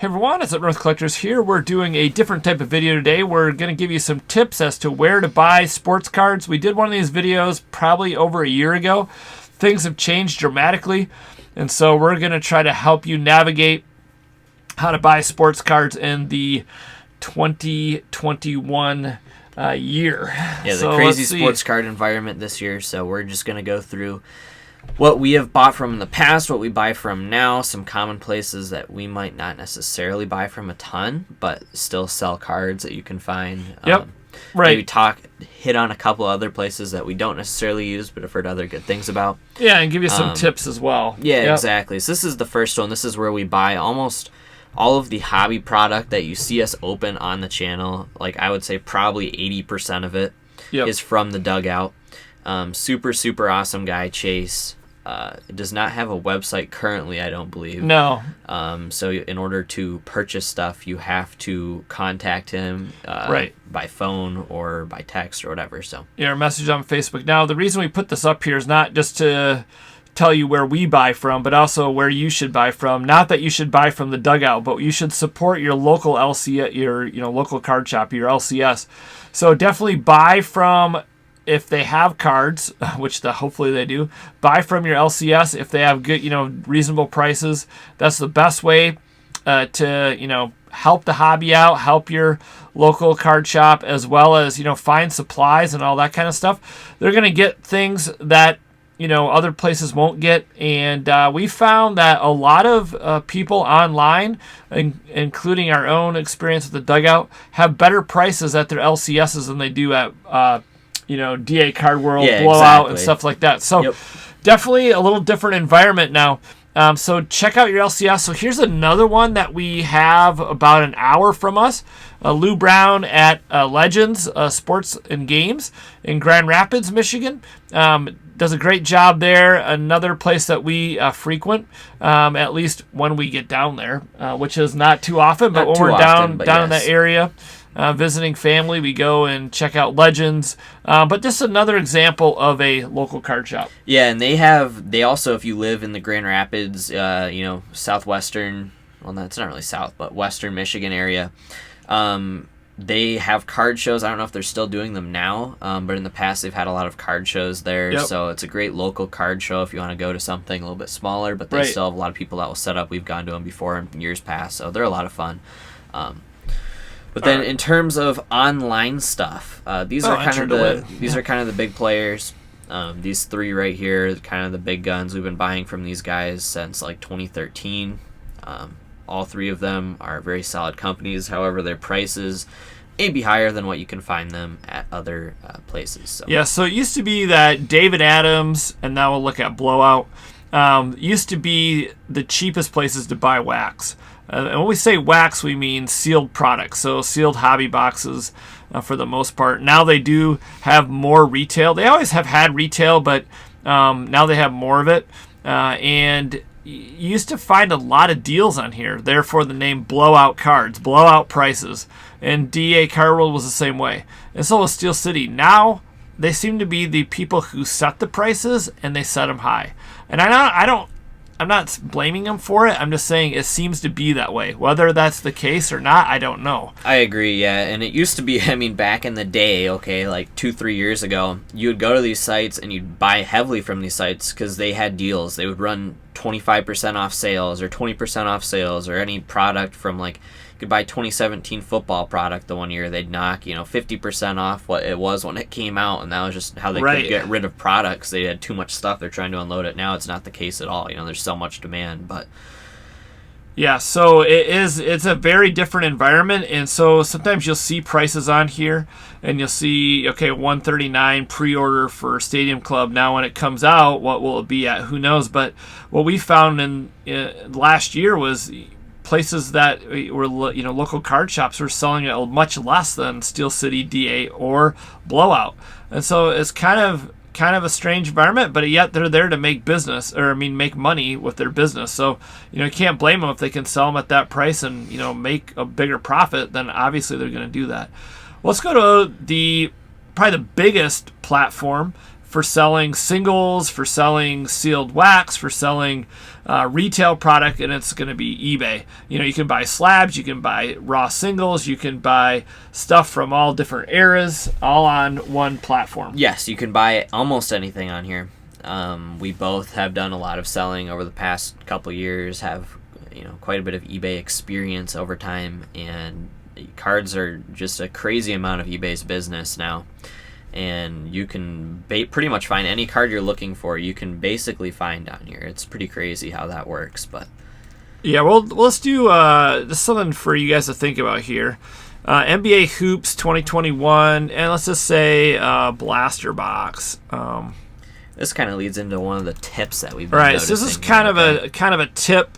Hey everyone, it's at North Collectors here. We're doing a different type of video today. We're going to give you some tips as to where to buy sports cards. We did one of these videos probably over a year ago. Things have changed dramatically, and so we're going to try to help you navigate how to buy sports cards in the 2021 year. Yeah, the crazy sports card environment this year, so we're just going to go through what we have bought from in the past, what we buy from now, some common places that we might not necessarily buy from a ton, but still sell cards that you can find. Yep, right. Maybe hit on a couple other places that we don't necessarily use, but have heard other good things about. Yeah, and give you some tips as well. Yeah, yep. Exactly. So this is the first one. This is where we buy almost all of the hobby product that you see us open on the channel. Like, I would say probably 80% of it is from the Dugout. Super awesome guy, Chase. Does not have a website currently, I don't believe. No. So in order to purchase stuff, you have to contact him by phone or by text or whatever. So or message on Facebook. Now, the reason we put this up here is not just to tell you where we buy from, but also where you should buy from. Not that you should buy from the Dugout, but you should support your local LCS, your local card shop, your LCS. So definitely buy from. If they have cards, which hopefully they do, buy from your LCS. If they have good, reasonable prices, that's the best way to, help the hobby out, help your local card shop, as well as, find supplies and all that kind of stuff. They're going to get things that, other places won't get. And we found that a lot of people online, including our own experience with the Dugout, have better prices at their LCSs than they do at DA Card World, Blowout, and stuff like that. So definitely a little different environment now. So check out your LCS. So here's another one that we have about an hour from us. Lou Brown at Legends Sports and Games in Grand Rapids, Michigan. Does a great job there. Another place that we frequent, at least when we get down there, which is not too often, but when we're down in that area. Visiting family, we go and check out Legends, but just another example of a local card shop. Yeah, and they also, if you live in the Grand Rapids, southwestern, well, that's not really south, but western Michigan area, they have card shows. I don't know if they're still doing them now, but in the past they've had a lot of card shows there, so it's a great local card show if you want to go to something a little bit smaller, but they still have a lot of people that will set up. We've gone to them before in years past, so they're a lot of fun. But then, in terms of online stuff, these are kind of the big players. These three right here, kind of the big guns. We've been buying from these guys since like 2013. All three of them are very solid companies. However, their prices may be higher than what you can find them at other places. So. Yeah. So it used to be that David Adams, and now we'll look at Blowout. Used to be the cheapest places to buy wax. And when we say wax, we mean sealed products, so sealed hobby boxes for the most part. Now they do have more retail. They always have had retail, but now they have more of it. And you used to find a lot of deals on here, therefore the name Blowout Cards, Blowout Prices. And DA Card World was the same way. And so was Steel City. Now they seem to be the people who set the prices, and they set them high. And I'm not blaming them for it. I'm just saying it seems to be that way. Whether that's the case or not, I don't know. I agree, yeah. And it used to be, back in the day, like 2-3 years ago, you would go to these sites and you'd buy heavily from these sites because they had deals. They would run 25% off sales or 20% off sales, or any product from you could buy 2017 football product the one year, they'd knock 50% off what it was when it came out, and that was just how they could get rid of products. They had too much stuff, they're trying to unload it. Now it's not the case at all. There's so much demand, but yeah, so it's a very different environment. And so sometimes you'll see prices on here and you'll see $139 pre-order for Stadium Club. Now when it comes out, what will it be at? Who knows? But what we found in last year was places that were local card shops were selling it much less than Steel City, DA, or Blowout. And so it's kind of a strange environment, but yet they're there to make make money with their business. So you can't blame them if they can sell them at that price and make a bigger profit. Then obviously they're going to do that. Let's go to probably the biggest platform for selling singles, for selling sealed wax, for selling retail product, and it's going to be eBay. You can buy slabs, you can buy raw singles, you can buy stuff from all different eras, all on one platform. Yes, you can buy almost anything on here. We both have done a lot of selling over the past couple years, have quite a bit of eBay experience over time, and cards are just a crazy amount of eBay's business now. And you can pretty much find any card you're looking for. You can basically find on here. It's pretty crazy how that works, but yeah. Well, let's do just something for you guys to think about here. NBA Hoops 2021, and let's just say blaster box. This kind of leads into one of the tips that we've been right. noticing. So this is kind of a tip.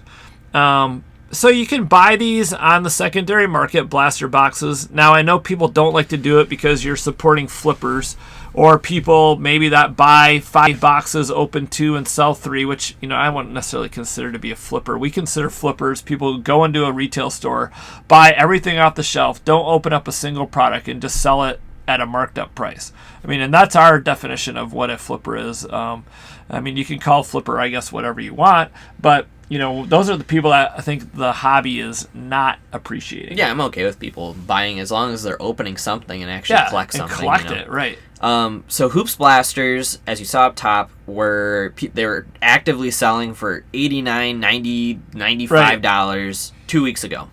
So you can buy these on the secondary market, blaster boxes. Now, I know people don't like to do it because you're supporting flippers, or people maybe that buy 5 boxes, open 2, and sell 3, which I wouldn't necessarily consider to be a flipper. We consider flippers people who go into a retail store, buy everything off the shelf, don't open up a single product, and just sell it at a marked up price. And that's our definition of what a flipper is. You can call flipper, I guess, whatever you want, but those are the people that I think the hobby is not appreciating. Yeah, I'm okay with people buying as long as they're opening something and actually collect something. Collect it, right. So Hoops Blasters, as you saw up top, they were actively selling for $89, $90, $95 2 weeks ago.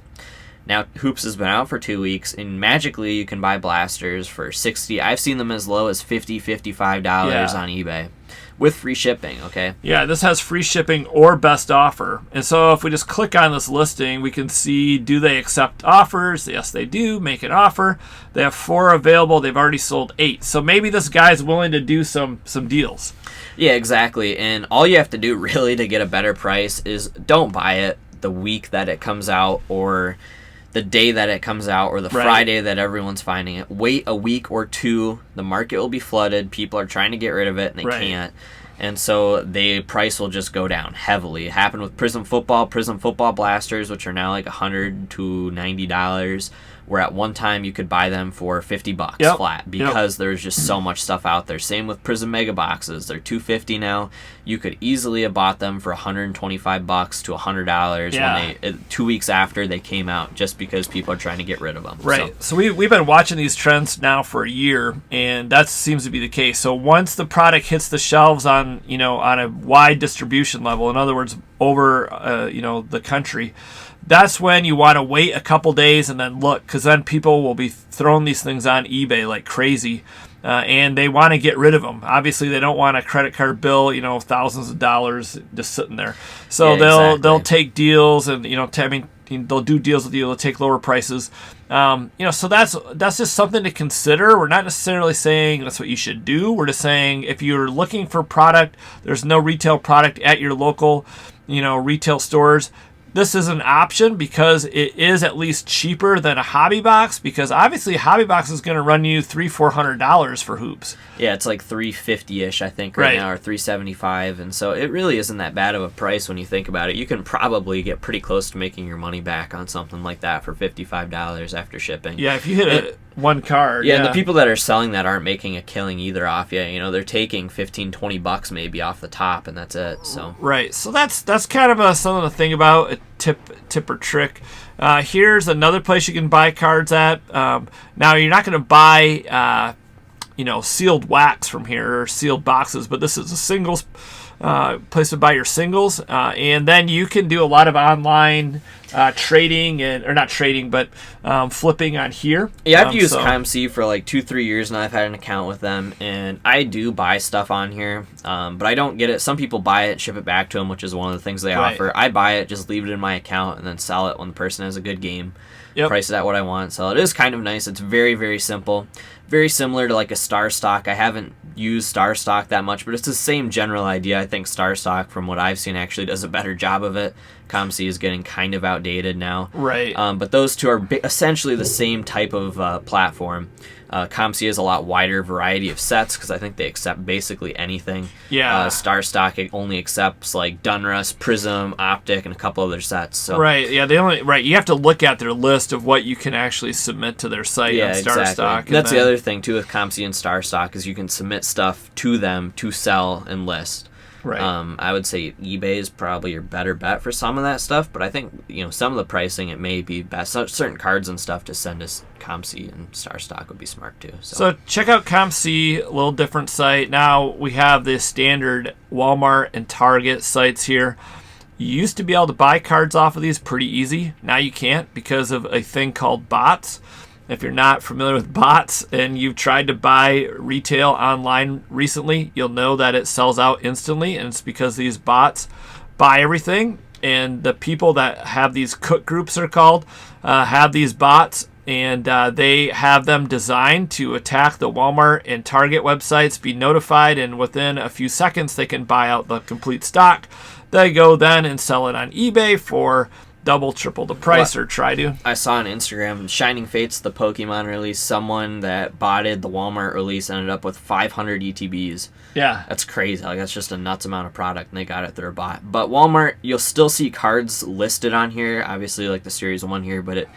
Now, Hoops has been out for 2 weeks, and magically you can buy blasters for $60. I've seen them as low as $50, $55 on eBay. With free shipping, okay? Yeah, this has free shipping or best offer. And so if we just click on this listing, we can see, do they accept offers? Yes, they do. Make an offer. They have 4 available. They've already sold 8. So maybe this guy's willing to do some deals. Yeah, exactly. And all you have to do really to get a better price is don't buy it the week that it comes out, or the day that it comes out, or the Friday that everyone's finding it. Wait a week or 2. The market will be flooded. People are trying to get rid of it, and they can't. And so the price will just go down heavily. It happened with Prism Football blasters, which are now like $100 to $90, where at one time you could buy them for $50 flat because there's just so much stuff out there. Same with Prism Mega Boxes. They're $250 now. You could easily have bought them for $125 to $100 when they 2 weeks after they came out, just because people are trying to get rid of them. Right. So we've been watching these trends now for a year, and that seems to be the case. So once the product hits the shelves on a wide distribution level, in other words, over the country, that's when you want to wait a couple days and then look, because then people will be throwing these things on eBay like crazy, and they want to get rid of them. Obviously, they don't want a credit card bill, thousands of dollars just sitting there. So they'll take deals, and they'll do deals with you. They'll take lower prices. So that's just something to consider. We're not necessarily saying that's what you should do. We're just saying if you're looking for product, there's no retail product at your local, retail stores, this is an option because it is at least cheaper than a hobby box, because obviously a hobby box is going to run you $300-400 for hoops. Yeah, it's like $350-ish, I think, right now, or $375, and so it really isn't that bad of a price when you think about it. You can probably get pretty close to making your money back on something like that for $55 after shipping. Yeah, if you hit one card. Yeah, and the people that are selling that aren't making a killing either off you. They're taking $15-20 maybe off the top, and that's it. So right. So that's kind of something to think about, a tip or trick. Here's another place you can buy cards at. Now you're not going to buy sealed wax from here, or sealed boxes, but this is a singles place to buy your singles, and then you can do a lot of online trading, or not trading, but flipping on here. Yeah, I've used ComC for like 2-3 years now. I've had an account with them, and I do buy stuff on here, but I don't get it. Some people buy it, ship it back to them, which is one of the things they offer. I buy it, just leave it in my account, and then sell it when the person has a good game. Price it at what I want. So it is kind of nice. It's very, very simple. Very similar to like a Star Stock. I haven't used Star Stock that much, but it's the same general idea. I think Star Stock, from what I've seen, actually does a better job of it. ComC is getting kind of outdated now. Right. But those two are essentially the same type of platform. ComC has a lot wider variety of sets because I think they accept basically anything. Yeah. Star Stock only accepts like Dunrus, Prism, Optic, and a couple other sets. So. Right. Yeah. You have to look at their list of what you can actually submit to their site on Star Stock. That's the other thing too with ComC and Star Stock is you can submit stuff to them to sell and list. Right. I would say eBay is probably your better bet for some of that stuff, but I think some of the pricing it may be best. Certain cards and stuff to send us ComC and Star Stock would be smart too. So check out ComC, a little different site. Now we have the standard Walmart and Target sites here. You used to be able to buy cards off of these pretty easy. Now you can't because of a thing called bots. If you're not familiar with bots and you've tried to buy retail online recently, you'll know that it sells out instantly, and it's because these bots buy everything. And the people that have these cook groups are called have these bots, and they have them designed to attack the Walmart and Target websites, be notified, and within a few seconds they can buy out the complete stock. They go then and sell it on eBay for double, triple the price, or try to. I saw on Instagram, Shining Fates, the Pokemon release, someone that botted the Walmart release ended up with 500 ETBs. Yeah. That's crazy. Like, that's just a nuts amount of product, and they got it through a bot. But Walmart, you'll still see cards listed on here, obviously like the Series 1 here, but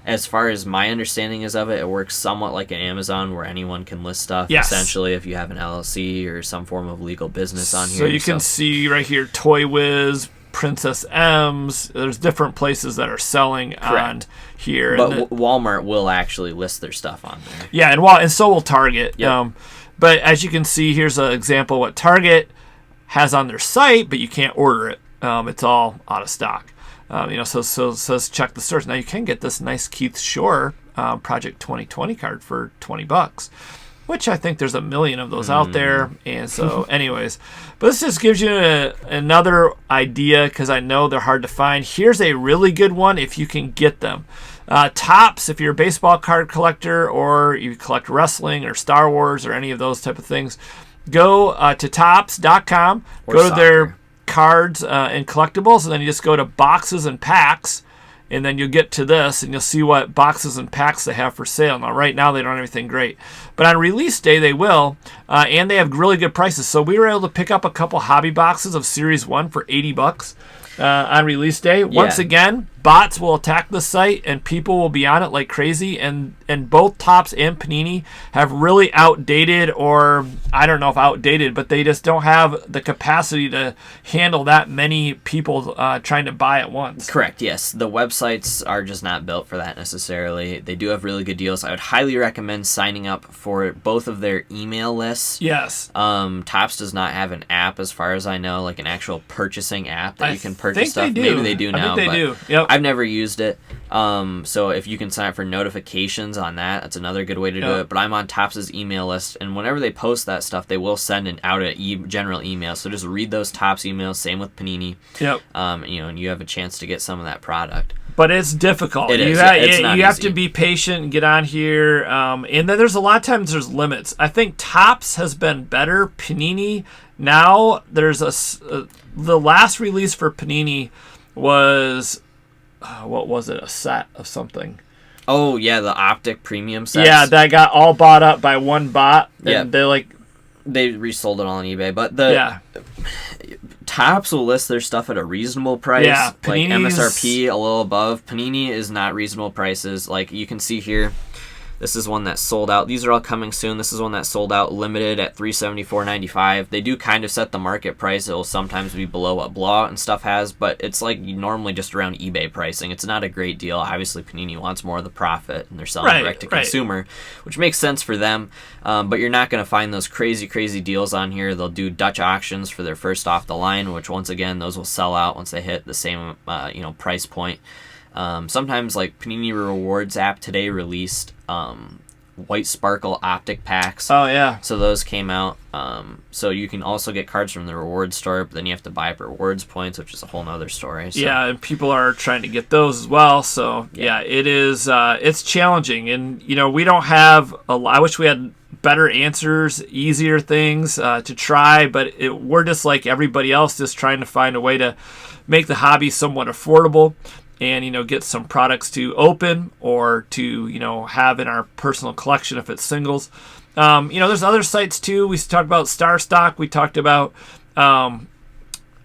as far as my understanding is of it, it works somewhat like an Amazon where anyone can list stuff, essentially, if you have an LLC or some form of legal business on here. So you can see right here, Toy Wiz, Princess M's. There's different places that are selling on here. But Walmart will actually list their stuff on there. Yeah, and so will Target. Yep. But as you can see, here's an example of what Target has on their site, but you can't order it. It's all out of stock. So it says check the source. Now you can get this nice Keith Shore Project 2020 card for $20. Which I think there's a million of those out there. And so anyways, but this just gives you another idea because I know they're hard to find. Here's a really good one if you can get them. Tops, if you're a baseball card collector or you collect wrestling or Star Wars or any of those type of things, go to tops.com, go to their cards and collectibles, and then you just go to boxes and packs. And then you'll get to this, and you'll see what boxes and packs they have for sale. Now, right now, they don't have anything great. But on release day, they will, and they have really good prices. So we were able to pick up a couple hobby boxes of Series 1 for $80 on release day. Once again, bots will attack the site, and people will be on it like crazy. And both Topps and Panini have really outdated, or I don't know if outdated, but they just don't have the capacity to handle that many people trying to buy at once. Correct, yes. The websites are just not built for that necessarily. They do have really good deals. I would highly recommend signing up for both of their email lists. Yes. Topps does not have an app, as far as I know, like an actual purchasing app that you can purchase stuff. They do. Maybe they do now. I think they do. Yep. I've never used it. So if you can sign up for notifications on that, that's another good way to do it. But I'm on Topps' email list, and whenever they post that stuff, they will send out a general email. So just read those Topps emails. Same with Panini. Yep. And you have a chance to get some of that product. But it's difficult. It is. You have to be patient and get on here. And then there's a lot of times there's limits. I think Topps has been better. Panini, now there's the last release for Panini was, what was it, a set of something. Oh, yeah, the Optic Premium sets. Yeah, that got all bought up by one bot. And they resold it all on eBay. But Topps will list their stuff at a reasonable price. Yeah, like MSRP a little above. Panini is not reasonable prices. Like you can see here, this is one that sold out. These are all coming soon. This is one that sold out limited at $374.95. They do kind of set the market price. It will sometimes be below what Blowout and stuff has, but it's like normally just around eBay pricing. It's not a great deal. Obviously, Panini wants more of the profit, and they're selling direct to consumer, which makes sense for them. But you're not going to find those crazy deals on here. They'll do Dutch auctions for their first off the line, which once again, those will sell out once they hit the same price point. Sometimes like Panini Rewards app today released White Sparkle Optic packs. Oh yeah. So those came out. So you can also get cards from the rewards store, but then you have to buy up rewards points, which is a whole nother story. So. Yeah, and people are trying to get those as well. So yeah, it is. It's challenging, and we don't have a lot. I wish we had better answers, easier things to try, but we're just like everybody else, just trying to find a way to make the hobby somewhat affordable and, get some products to open or to, have in our personal collection if it's singles. There's other sites too. We talked about Star Stock. We talked about,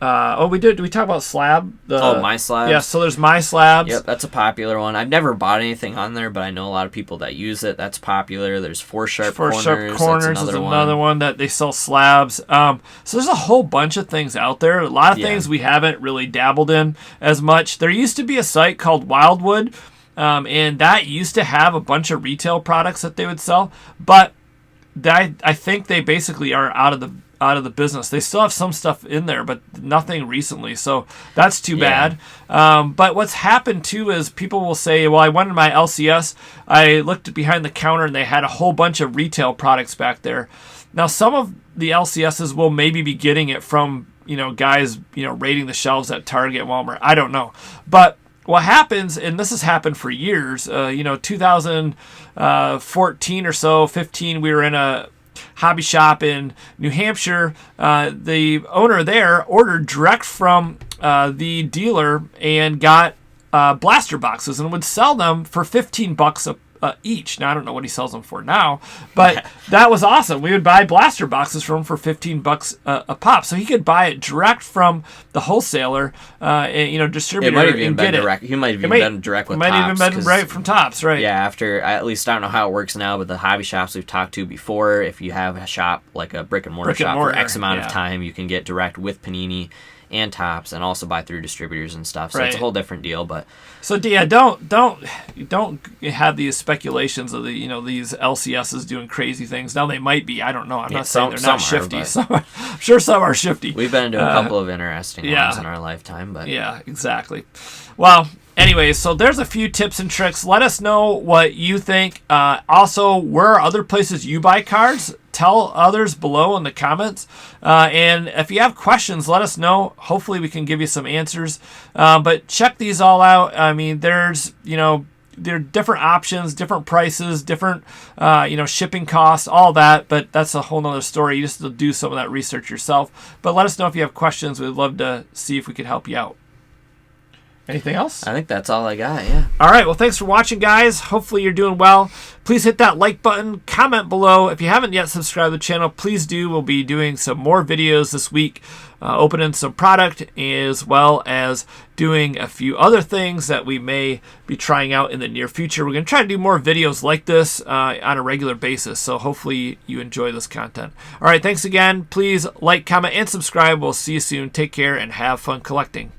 did we talk about Slab? My Slabs. Yeah, so there's My Slabs. Yep, that's a popular one. I've never bought anything on there, but I know a lot of people that use it. That's popular. There's Four Sharp Corners. That's another one that they sell slabs. So there's a whole bunch of things out there. A lot of things we haven't really dabbled in as much. There used to be a site called Wildwood, and that used to have a bunch of retail products that they would sell, but I think they basically are out of the business. They still have some stuff in there, but nothing recently. So that's too bad. But what's happened too is people will say, well, I went in my LCS, I looked behind the counter and they had a whole bunch of retail products back there. Now, some of the LCSs will maybe be getting it from, guys, raiding the shelves at Target, Walmart. I don't know. But what happens, and this has happened for years, 2014 or so, 15, we were in a hobby shop in New Hampshire. The owner there ordered direct from the dealer and got blaster boxes and would sell them for $15 each. Now, I don't know what he sells them for now, but that was awesome. We would buy blaster boxes from him for $15 a pop, so he could buy it direct from the wholesaler, distributor. It might have even been direct. He might have even been direct with Tops. It might even been right from Tops, right? Yeah, after, at least I don't know how it works now, but the hobby shops we've talked to before, if you have a shop, like a brick and mortar shop, for X amount of time, you can get direct with Panini and Tops, and also buy through distributors and stuff. So it's a whole different deal. But so don't have these speculations of these LCSs doing crazy things. Now they might be. I don't know. I'm not saying they're not shifty. I'm sure some are shifty. We've been into a couple of interesting ones in our lifetime. But yeah, exactly. Well, anyways, so there's a few tips and tricks. Let us know what you think. Also, where are other places you buy cards? Tell others below in the comments. And if you have questions, let us know. Hopefully we can give you some answers. But check these all out. I mean, there are different options, different prices, different, shipping costs, all that. But that's a whole nother story. You just have to do some of that research yourself. But let us know if you have questions. We'd love to see if we could help you out. Anything else? I think that's all I got, yeah. All right, well, thanks for watching, guys. Hopefully you're doing well. Please hit that like button, comment below. If you haven't yet subscribed to the channel, please do. We'll be doing some more videos this week, opening some product, as well as doing a few other things that we may be trying out in the near future. We're going to try to do more videos like this on a regular basis, so hopefully you enjoy this content. All right, thanks again. Please like, comment, and subscribe. We'll see you soon. Take care and have fun collecting.